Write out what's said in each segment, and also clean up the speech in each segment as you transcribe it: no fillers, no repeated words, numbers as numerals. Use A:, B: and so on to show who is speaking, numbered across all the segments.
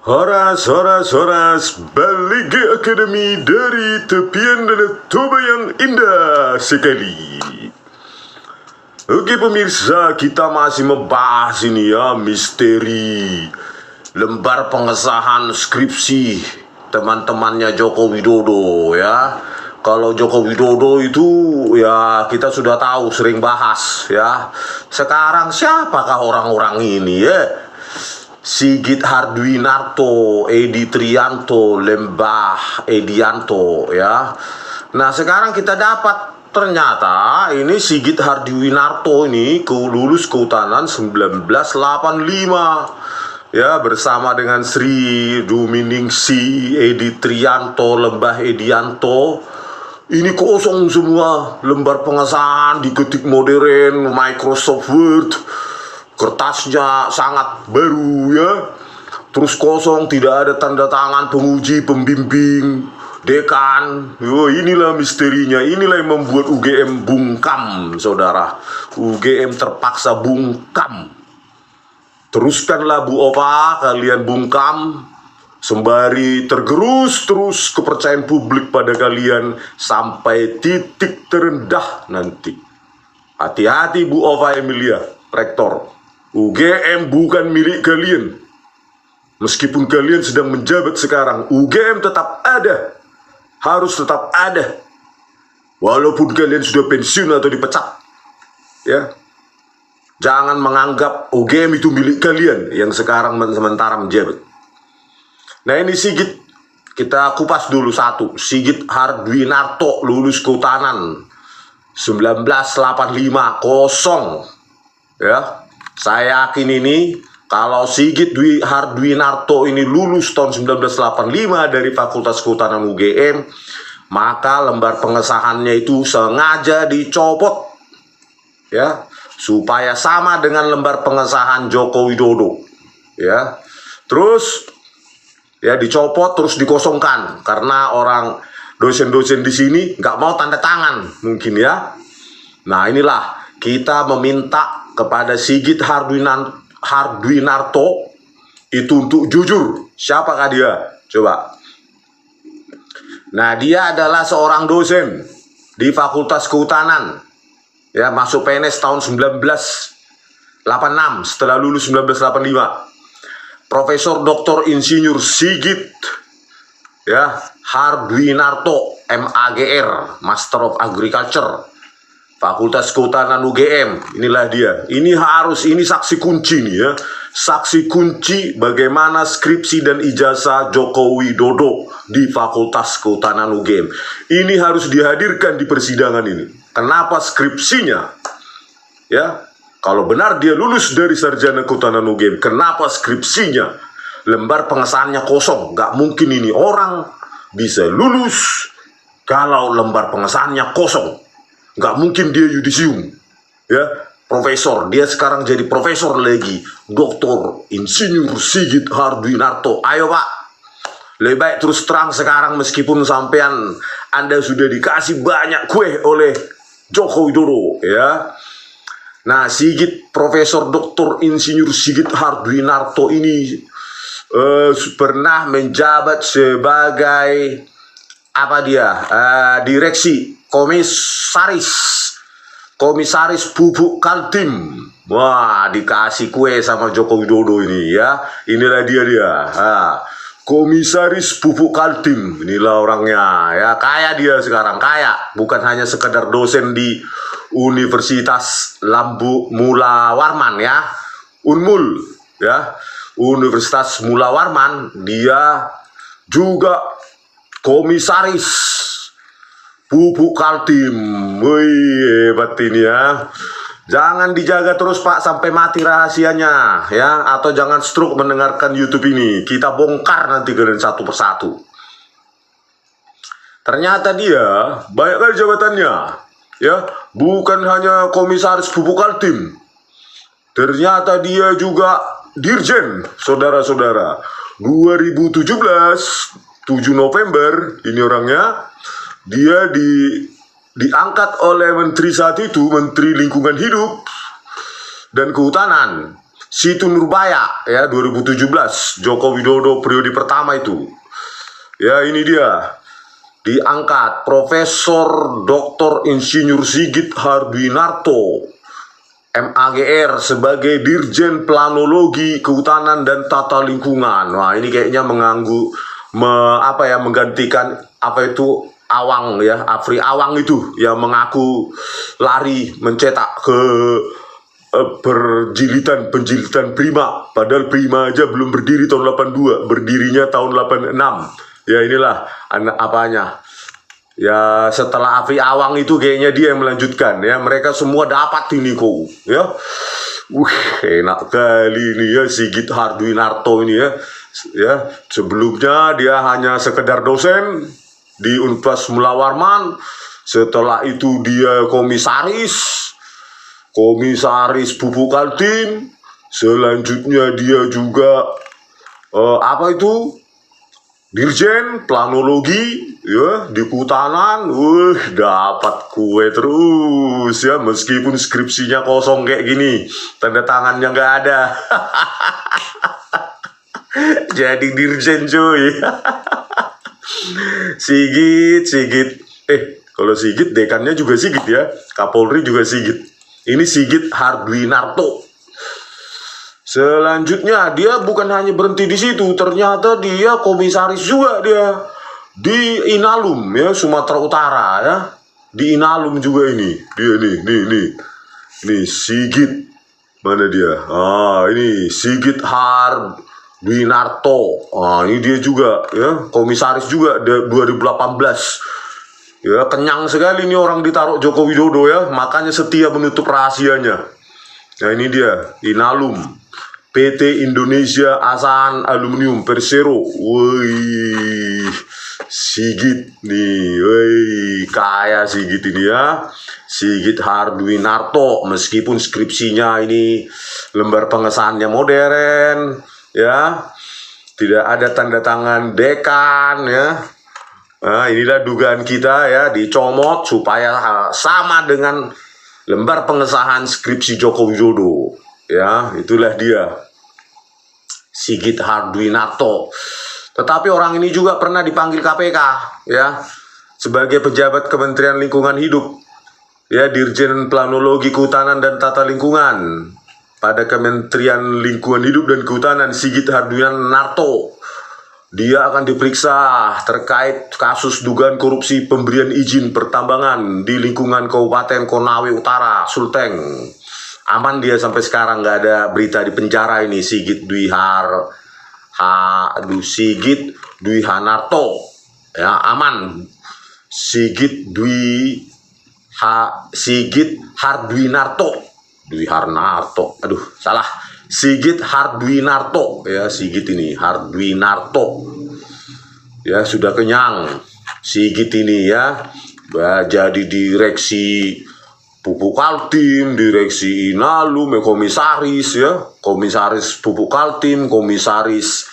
A: Horas, horas, horas, balik ke akademi dari tepian Danau Toba yang indah sekali. Oke pemirsa, kita masih membahas ini ya, misteri lembar pengesahan skripsi teman-temannya Joko Widodo ya. Kalau Joko Widodo itu ya kita sudah tahu, sering bahas ya. Sekarang siapakah orang-orang ini ya? Sigit Hardwinarto, Edi Trianto, Lembah Edianto ya. Nah sekarang kita dapat ternyata ini Sigit Hardwinarto ini lulus kehutanan 1985 ya, bersama dengan Sri Duminingsi, Edi Trianto, Lembah Edianto. Ini kosong semua lembar pengesahan, diketik modern, Microsoft Word. Kertasnya sangat baru ya. Terus kosong, tidak ada tanda tangan penguji, pembimbing, dekan. Inilah misterinya. Inilah yang membuat UGM bungkam, saudara. UGM terpaksa bungkam. Teruskanlah Bu Opa, kalian bungkam sembari tergerus terus kepercayaan publik pada kalian sampai titik terendah nanti. Hati-hati Bu Ova Emilia, Rektor. UGM bukan milik kalian. Meskipun kalian sedang menjabat sekarang, UGM tetap ada. Harus tetap ada. Walaupun kalian sudah pensiun atau dipecat. Ya. Jangan menganggap UGM itu milik kalian yang sekarang sementara menjabat. Nah ini Sigit, kita kupas dulu satu. Sigit Hardwinarto lulus kehutanan 1985, kosong. Ya. Saya yakin ini kalau Sigit Hardwinarto ini lulus tahun 1985 dari Fakultas Kehutanan UGM, maka lembar pengesahannya itu sengaja dicopot ya, supaya sama dengan lembar pengesahan Joko Widodo ya. Terus ya dicopot terus dikosongkan karena orang dosen-dosen di sini nggak mau tanda tangan mungkin ya. Nah inilah kita meminta kepada Sigit Hardwinarto itu untuk jujur. Siapakah dia? Coba. Nah dia adalah seorang dosen di Fakultas Kehutanan ya, masuk PNS tahun 1986 setelah lulus 1985. Profesor Dr. Insinyur Sigit ya Hardwinarto, MAGR, Master of Agriculture, Fakultas Kehutanan UGM. Inilah dia. Ini saksi kunci nih ya. Saksi kunci bagaimana skripsi dan ijazah Joko Widodo di Fakultas Kehutanan UGM. Ini harus dihadirkan di persidangan ini. Kenapa skripsinya? Ya, kalau benar dia lulus dari sarjana Kehutanan UGM, kenapa skripsinya lembar pengesahannya kosong? Gak mungkin ini orang bisa lulus kalau lembar pengesahannya kosong. Gak mungkin dia yudisium ya, profesor. Dia sekarang jadi profesor lagi, Dr. Insinyur Sigit Hardwinarto. Ayo Pak, lebih baik terus terang sekarang, meskipun sampean Anda sudah dikasih banyak kue oleh Joko Widodo ya. Nah Sigit, Profesor Dr. Insinyur Sigit Hardwinarto ini pernah menjabat sebagai apa dia, direksi komisaris Pupuk Kaltim. Wah, dikasih kue sama Joko Widodo ini ya. Inilah dia komisaris Pupuk Kaltim. Inilah orangnya ya. Kaya dia sekarang, kaya. Bukan hanya sekedar dosen di Universitas Mula Warman ya, Unmul ya, Universitas Mula Warman. Dia juga komisaris Pupuk Kaltim. Wih, hebat ini ya. Jangan dijaga terus Pak sampai mati rahasianya ya, atau jangan stroke mendengarkan YouTube ini. Kita bongkar nanti kalian satu persatu. Ternyata dia banyak kali jabatannya ya, bukan hanya komisaris Pupuk Kaltim. Ternyata dia juga dirjen, saudara-saudara. 2017 7 November ini orangnya. Dia diangkat oleh menteri saat itu, Menteri Lingkungan Hidup dan Kehutanan, Situ Nurbaya ya 2017 Joko Widodo periode pertama itu. Ya ini dia diangkat Profesor Dr. Insinyur Sigit Hardwinarto MAGR sebagai Dirjen Planologi Kehutanan dan Tata Lingkungan. Wah ini kayaknya menggantikan apa itu Awang ya, Afri Awang itu yang mengaku lari mencetak ke penjilitan Prima, padahal Prima aja belum berdiri tahun 82, berdirinya tahun 86. Ya inilah apanya. Ya setelah Afri Awang itu kayaknya dia yang melanjutkan ya. Mereka semua dapat ini kok ya. Enak kali ini ya Sigit Hardwinarto ini ya. Ya, sebelumnya dia hanya sekedar dosen di Universitas Mula Warman. Setelah itu dia komisaris Pupuk Kaltim. Selanjutnya dia juga Dirjen Planologi ya di Kehutanan. Dapat kue terus ya, meskipun skripsinya kosong kayak gini, tanda tangannya nggak ada. Jadi dirjen cuy. Sigit. Kalau Sigit dekannya juga Sigit ya, Kapolri juga Sigit. Ini Sigit Hardwinarto. Selanjutnya dia bukan hanya berhenti di situ, ternyata dia komisaris juga dia di Inalum ya, Sumatera Utara ya. Di Inalum juga ini. Dia nih Sigit. Mana dia? Ini Sigit Hardwinarto. Ini dia juga ya, komisaris juga 2018. Ya, kenyang sekali nih orang ditaruh Joko Widodo ya, makanya setia menutup rahasianya. Nah, ini dia Inalum. PT Indonesia Asahan Aluminium Persero. Woi, Sigit nih. Woi, kaya Sigit ini ya. Sigit Hardwinarto, meskipun skripsinya ini lembar pengesahannya modern ya. Tidak ada tanda tangan dekan ya. Nah, inilah dugaan kita ya, dicomot supaya sama dengan lembar pengesahan skripsi Joko Widodo. Ya, itulah dia Sigit Hardwinarto. Tetapi orang ini juga pernah dipanggil KPK ya, sebagai pejabat Kementerian Lingkungan Hidup. Ya, Dirjen Planologi Kehutanan dan Tata Lingkungan pada Kementerian Lingkungan Hidup dan Kehutanan, Sigit Hardwinarto. Dia akan diperiksa terkait kasus dugaan korupsi pemberian izin pertambangan di lingkungan Kabupaten Konawe Utara, Sulteng. Aman dia sampai sekarang, nggak ada berita di penjara ini Sigit Hardwinarto ya, aman. Sigit Hardwinarto, Sigit Hardwinarto ya, Sigit ini Hardwinarto ya, sudah kenyang Sigit ini ya. Jadi direksi Pupuk Kaltim, direksi Inalum, komisaris ya, komisaris Pupuk Kaltim, komisaris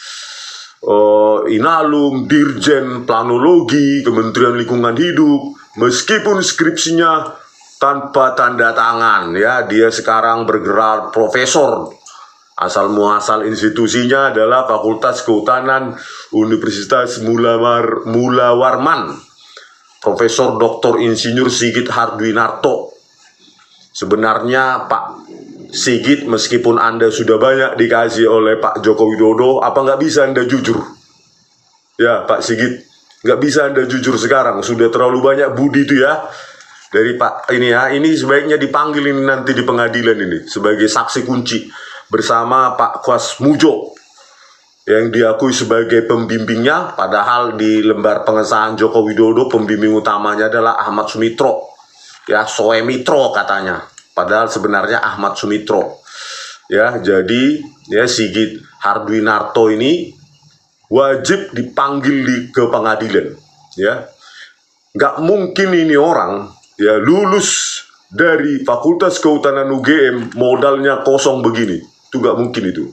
A: Inalum, Dirjen Planologi Kementerian Lingkungan Hidup, meskipun skripsinya tanpa tanda tangan ya. Dia sekarang bergelar profesor. Asal muasal institusinya adalah Fakultas Kehutanan Universitas Mula Warman. Profesor Dr. Insinyur Sigit Hardwinarto. Sebenarnya Pak Sigit, meskipun Anda sudah banyak dikasih oleh Pak Joko Widodo, apa nggak bisa Anda jujur? Ya Pak Sigit, nggak bisa Anda jujur sekarang, sudah terlalu banyak budi itu ya dari Pak ini ya. Ini sebaiknya dipanggil ini nanti di pengadilan ini sebagai saksi kunci bersama Pak Kwas Mujo yang diakui sebagai pembimbingnya, padahal di lembar pengesahan Joko Widodo pembimbing utamanya adalah Ahmad Sumitro ya, Soemitro katanya, padahal sebenarnya Ahmad Sumitro ya. Jadi ya Sigit Hardwinarto ini wajib dipanggil ke pengadilan ya. Nggak mungkin ini orang ya lulus dari Fakultas Kehutanan UGM modalnya kosong begini, itu nggak mungkin itu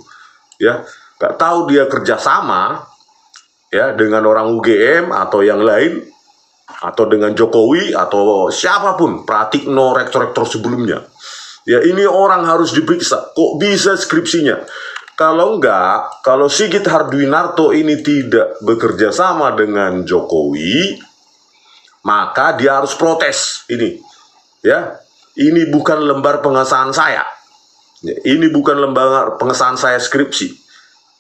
A: ya. Nggak tahu dia kerjasama ya dengan orang UGM atau yang lain, atau dengan Jokowi atau siapapun, Pratikno, rektor-rektor sebelumnya Ya, ini orang harus diperiksa. Kok bisa skripsinya? Kalau enggak, kalau Sigit Hardwinarto ini tidak bekerja sama dengan Jokowi, maka dia harus protes. Ini, ya, ini bukan lembar pengesahan saya. Ya, ini bukan lembar pengesahan saya skripsi.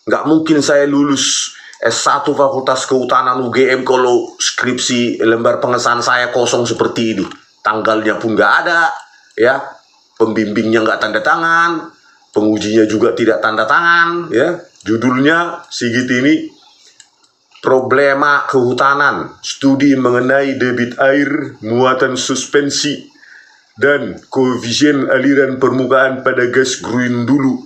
A: Nggak mungkin saya lulus S1 Fakultas Kehutanan UGM kalau skripsi lembar pengesahan saya kosong seperti ini. Tanggalnya pun nggak ada, ya. Pembimbingnya nggak tanda tangan, pengujinya juga tidak tanda tangan, ya. Judulnya Sigit ini Problema Kehutanan, Studi Mengenai Debit Air, Muatan Suspensi, dan Koefisien Aliran Permukaan pada Gas Gruindulu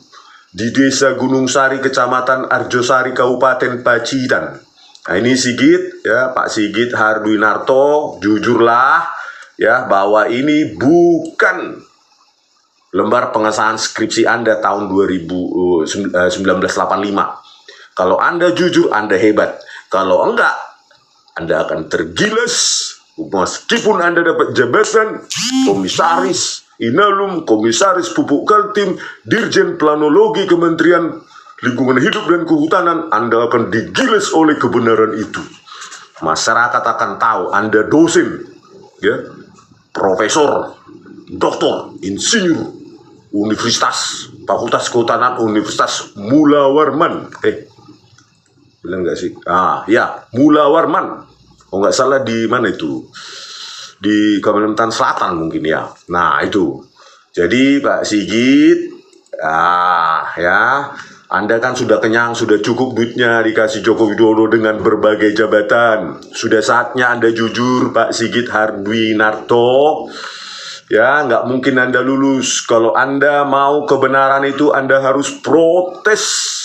A: di Desa Gunung Sari, Kecamatan Arjosari, Kabupaten Pacitan. Nah, ini Sigit, ya, Pak Sigit Hardwinarto, jujurlah, ya, bahwa ini bukan lembar pengesahan skripsi Anda tahun 1985. Kalau Anda jujur, Anda hebat. Kalau enggak, Anda akan tergilas. Meskipun Anda dapat jabatan Komisaris Inalum, Komisaris Pupuk Kaltim, Dirjen Planologi Kementerian Lingkungan Hidup dan Kehutanan, Anda akan digilas oleh kebenaran itu. Masyarakat akan tahu Anda dosen, ya, profesor, doktor, insinyur, Universitas Fakultas Kehutanan Universitas Mula Warman. Bilang nggak sih? Ya, Mula Warman. Oh, nggak salah di mana itu? Di Kalimantan Selatan mungkin, ya. Nah, itu. Jadi Pak Sigit, ya, Anda kan sudah kenyang, sudah cukup duitnya dikasih Joko Widodo dengan berbagai jabatan. Sudah saatnya Anda jujur, Pak Sigit Hardwinarto. Ya, nggak mungkin Anda lulus. Kalau Anda mau kebenaran itu, Anda harus protes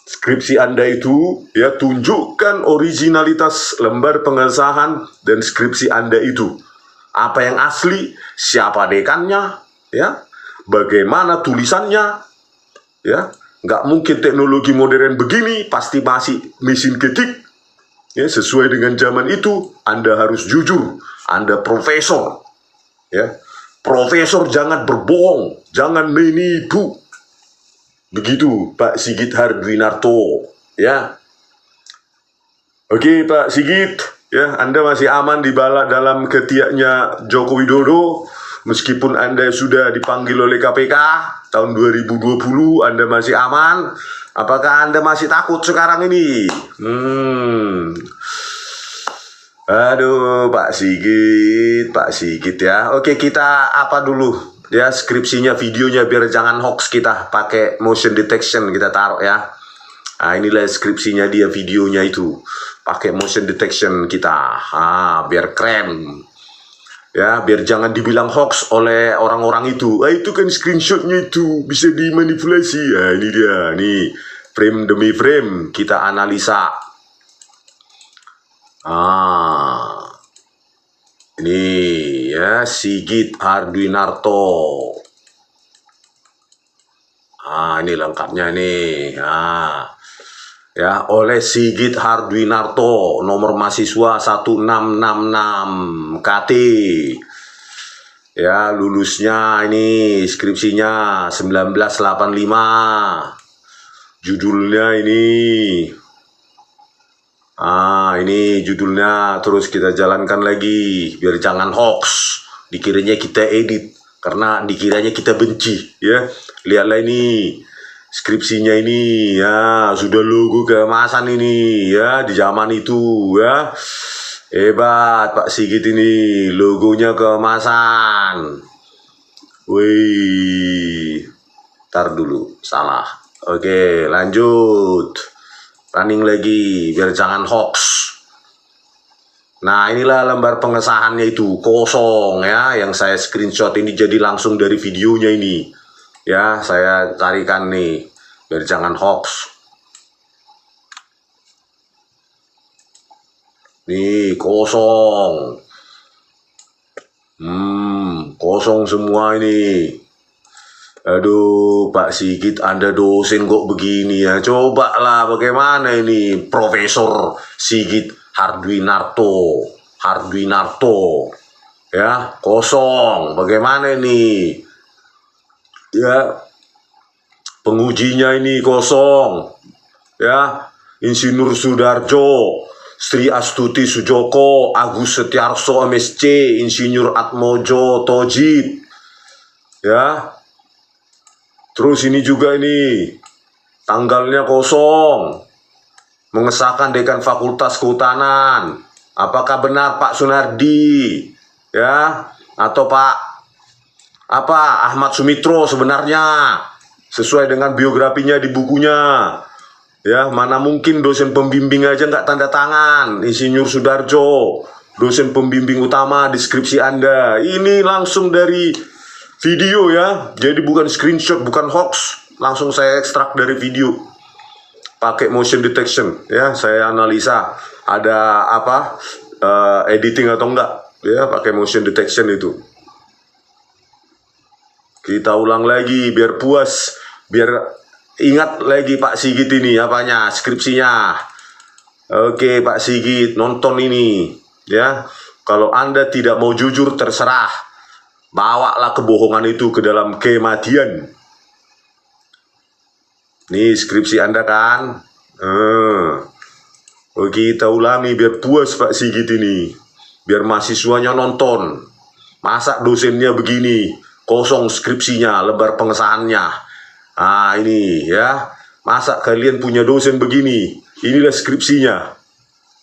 A: skripsi Anda itu, ya, tunjukkan originalitas lembar pengesahan dan skripsi Anda itu. Apa yang asli, siapa dekannya, ya, bagaimana tulisannya, ya. Nggak mungkin teknologi modern begini, pasti masih mesin ketik, ya, sesuai dengan zaman itu. Anda harus jujur, Anda profesor, ya. Profesor jangan berbohong, jangan menipu. Begitu Pak Sigit Hardwinarto, ya. Oke Pak Sigit, ya, Anda masih aman di bala dalam ketiaknya Joko Widodo. Meskipun Anda sudah dipanggil oleh KPK tahun 2020, Anda masih aman. Apakah Anda masih takut sekarang ini? Aduh, Pak Sigit ya. Oke, kita apa dulu? Ya, skripsinya, videonya, biar jangan hoax, kita pakai motion detection kita taruh, ya. Nah, inilah skripsinya dia, videonya itu. Pakai motion detection kita. Biar keren. Ya, biar jangan dibilang hoax oleh orang-orang itu. Itu kan screenshotnya itu bisa dimanipulasi. Ini dia, nih. Frame demi frame kita analisa. Ini, ya, Sigit Hardwinarto. Ini lengkapnya nih. Ya, oleh Sigit Hardwinarto, nomor mahasiswa 1666 KT. Ya, lulusnya ini skripsinya 1985. Judulnya ini. Ini judulnya, terus kita jalankan lagi biar jangan hoax, dikiranya kita edit karena dikiranya kita benci, ya. Lihatlah ini skripsinya ini, ya, sudah logo keemasan ini, ya, di zaman itu, ya. Hebat Pak Sigit ini, logonya keemasan. Wih, tar dulu, salah. Oke, lanjut. Running lagi, biar jangan hoax. Nah, inilah lembar pengesahannya itu, kosong, ya. Yang saya screenshot ini jadi langsung dari videonya ini. Ya, saya carikan nih, biar jangan hoax. Nih, kosong. Kosong semua ini. Aduh, Pak Sigit, Anda dosen kok begini ya? Coba lah, bagaimana ini Profesor Sigit Hardwinarto, ya kosong. Bagaimana ini? Ya, pengujinya ini kosong. Ya, Insinyur Sudarjo, Sri Astuti Sujoko, Agus Setiarso MSc, Insinyur Atmojo Tojid. Ya. Terus ini juga ini tanggalnya kosong. Mengesahkan Dekan Fakultas Kehutanan. Apakah benar Pak Sunardi? Ya, atau Pak Ahmad Sumitro sebenarnya sesuai dengan biografinya di bukunya. Ya, mana mungkin dosen pembimbing aja nggak tanda tangan. Insinyur Sudarjo, dosen pembimbing utama di skripsi Anda. Ini langsung dari video ya, jadi bukan screenshot, bukan hoax. Langsung saya ekstrak dari video. Pakai motion detection ya, saya analisa ada apa editing atau enggak ya, pakai motion detection itu. Kita ulang lagi biar puas, biar ingat lagi Pak Sigit ini apanya, skripsinya. Oke Pak Sigit, nonton ini ya. Kalau Anda tidak mau jujur terserah, bawalah kebohongan itu ke dalam kematian. Nih skripsi Anda kan. Kita ulangi biar puas Pak Sigit ini, biar mahasiswanya nonton. Masa dosennya begini, kosong skripsinya, lebar pengesahannya. Nah ini ya, masa kalian punya dosen begini, inilah skripsinya.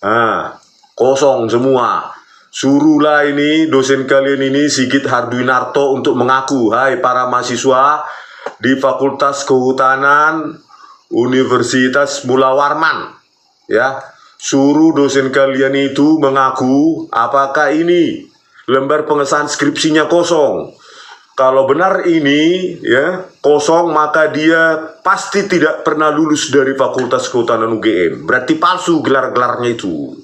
A: Nah, kosong semua. Suruhlah ini dosen kalian ini, Sigit Hardwinarto, untuk mengaku. Hai para mahasiswa di Fakultas Kehutanan Universitas Mula Warman, ya, suruh dosen kalian itu mengaku apakah ini lembar pengesahan skripsinya kosong. Kalau benar ini ya kosong, maka dia pasti tidak pernah lulus dari Fakultas Kehutanan UGM. Berarti palsu gelar-gelarnya itu.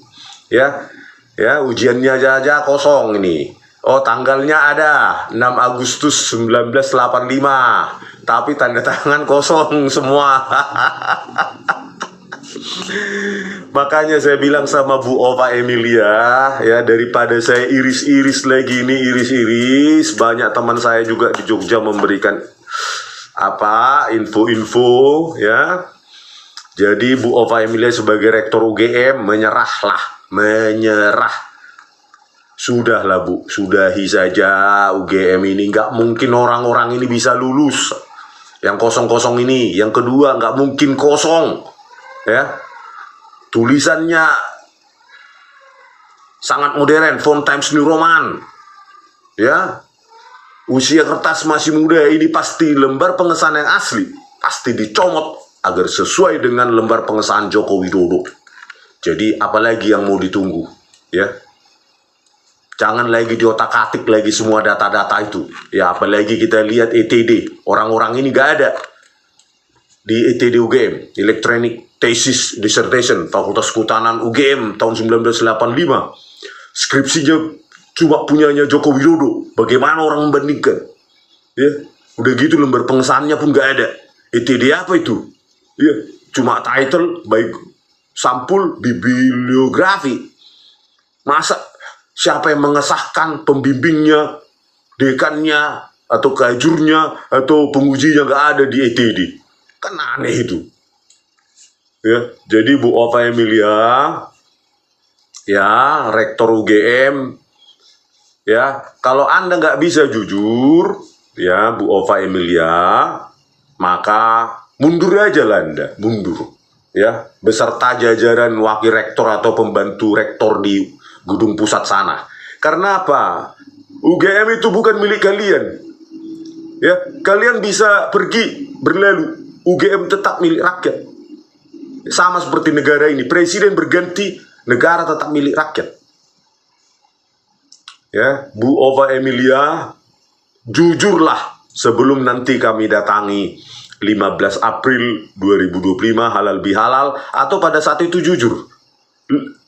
A: Ya. Ya, ujiannya aja kosong ini. Oh, tanggalnya ada 6 Agustus 1985. Tapi tanda tangan kosong semua. Makanya saya bilang sama Bu Ova Emilia, ya, daripada saya iris-iris lagi ini, iris-iris, banyak teman saya juga di Jogja memberikan apa info-info, ya. Jadi Bu Ova Emilia sebagai rektor UGM menyerah. Sudahlah Bu, sudahi saja UGM ini, nggak mungkin orang-orang ini bisa lulus. Yang kosong-kosong ini, yang kedua nggak mungkin kosong, ya. Tulisannya sangat modern, font Times New Roman, ya. Usia kertas masih muda, ini pasti lembar pengesahan yang asli, pasti dicomot agar sesuai dengan lembar pengesahan Joko Widodo. Jadi apalagi yang mau ditunggu, ya. Jangan lagi diotak-atik lagi semua data-data itu. Ya, apalagi kita lihat ETD, orang-orang ini gak ada di ETD UGM, Electronic Thesis Dissertation, Fakultas Kehutanan UGM tahun 1985. Skripsinya cuma punyanya Joko Widodo. Bagaimana orang membandingkan? Ya, udah gitu lembar pengesahannya pun gak ada. ETD apa itu? Ya, cuma title, baik sampul, bibliografi. Masa siapa yang mengesahkan, pembimbingnya, dekannya, atau kajurnya, atau pengujinya gak ada di ETD? Kan aneh itu. Ya, jadi Bu Ova Emilia, ya, rektor UGM, ya, kalau Anda nggak bisa jujur, ya, Bu Ova Emilia, maka mundur aja lah Anda, mundur. Ya, beserta jajaran wakil rektor atau pembantu rektor di gedung pusat sana. Karena apa? UGM itu bukan milik kalian. Ya, kalian bisa pergi berlalu. UGM tetap milik rakyat. Sama seperti negara ini, presiden berganti, negara tetap milik rakyat. Ya, Bu Ova Emilia, jujurlah sebelum nanti kami datangi 15 April 2025 halal bihalal, atau pada saat itu jujur.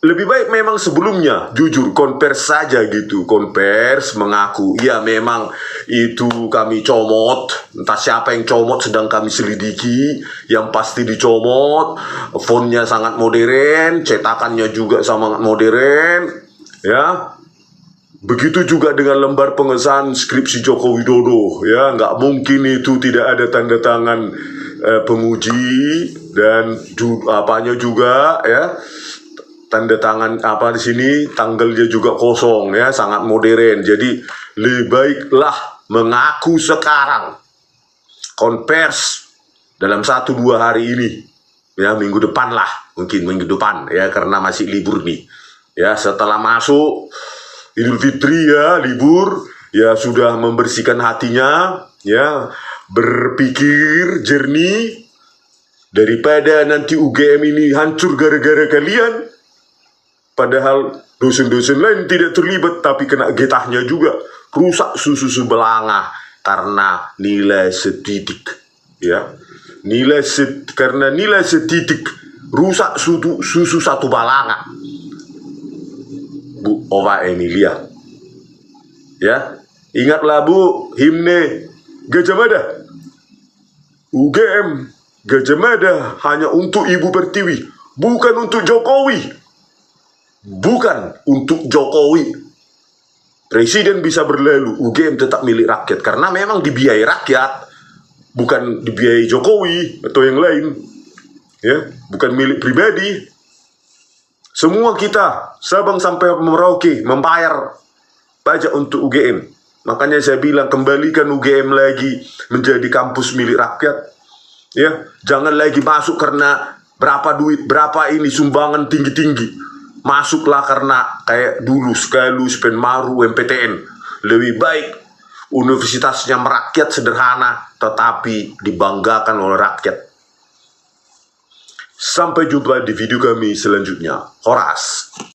A: Lebih baik memang sebelumnya jujur, konvers saja gitu, konvers mengaku ya memang itu kami comot, entah siapa yang comot sedang kami selidiki, yang pasti dicomot, fontnya sangat modern, cetakannya juga sangat modern, ya. Begitu juga dengan lembar pengesahan skripsi Joko Widodo, ya, nggak mungkin itu tidak ada tanda tangan penguji dan apanya juga, ya, tanda tangan apa di sini, tanggalnya juga kosong, ya, sangat modern. Jadi lebih baiklah mengaku sekarang, konvers dalam 1-2 hari ini, ya, minggu depan lah, mungkin minggu depan, ya, karena masih libur nih, ya, setelah masuk Idul Fitri, ya, libur, ya, sudah membersihkan hatinya, ya, berpikir jernih, daripada nanti UGM ini hancur gara-gara kalian, padahal dosen-dosen lain tidak terlibat tapi kena getahnya juga, rusak susu sebelanga karena nilai setitik, ya, karena nilai setitik rusak susu satu balanga. Bu Ova Emilia, ya, ingatlah Bu, himne Gajah Mada. UGM Gajah Mada hanya untuk Ibu Pertiwi, bukan untuk Jokowi. Bukan untuk Jokowi. Presiden bisa berlalu, UGM tetap milik rakyat karena memang dibiayai rakyat, bukan dibiayai Jokowi atau yang lain, ya, bukan milik pribadi. Semua kita, Sabang sampai Merauke, membayar pajak untuk UGM. Makanya saya bilang, kembalikan UGM lagi menjadi kampus milik rakyat, ya. Jangan lagi masuk karena berapa duit, berapa ini sumbangan tinggi-tinggi. Masuklah karena kayak dulu Skalus, Penmaru, MPTN. Lebih baik universitasnya merakyat, sederhana, tetapi dibanggakan oleh rakyat. Sampai jumpa di video kami selanjutnya. Horas.